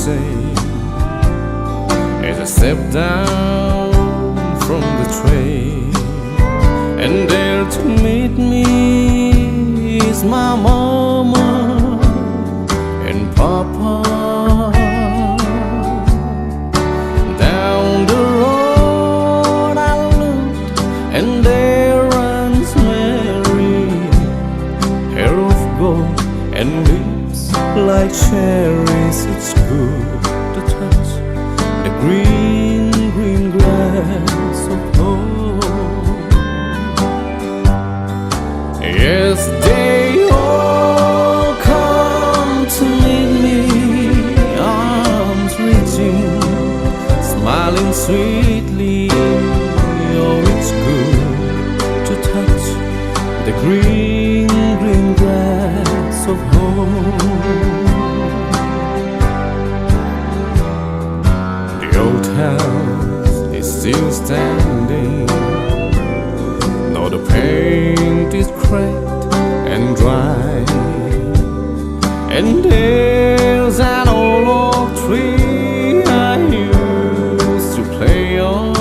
same as I step down from the train, and there to meet me is my mama and papa. Down the road I looked, and there runs Mary, hair of gold and lips like cherries. It's good to touch the green, green grass of home. Yes, they all come to meet me, arms reaching, smiling sweetly. Oh, it's good to touch the green, green grass of home. The old house is still standing, though the paint is cracked and dry, and there's an old oak tree I used to play on.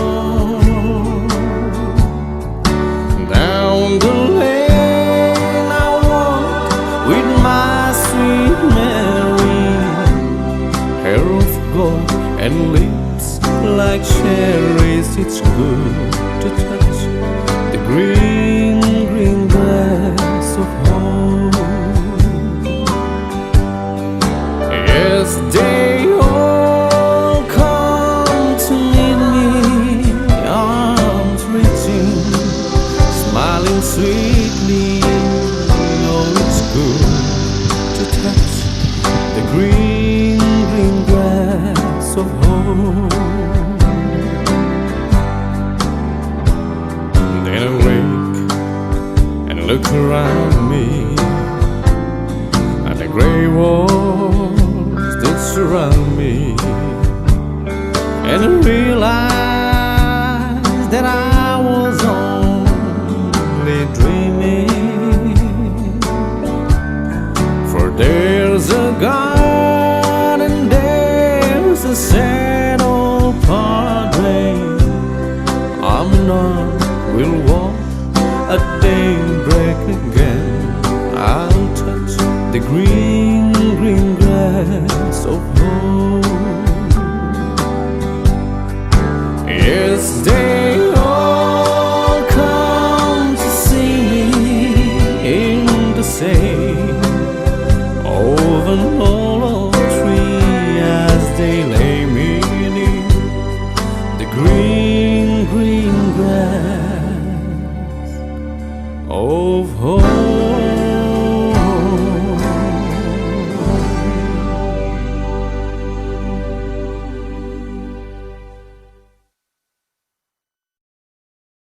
Down the lane I walk with my sweet Mary, hair of gold and lips like cherries. It's good to touch the green, green grass of home. Yes, they all come to meet me, arms reaching, smiling sweetly. Oh, it's good to touch the green, green grass of home. Then I wake and look around me at the gray walls that surround me, and I realize that I was only dreaming. For there's a God and there's a sad old padre. I'm not will walk at daybreak again. I'll touch the green, green grass of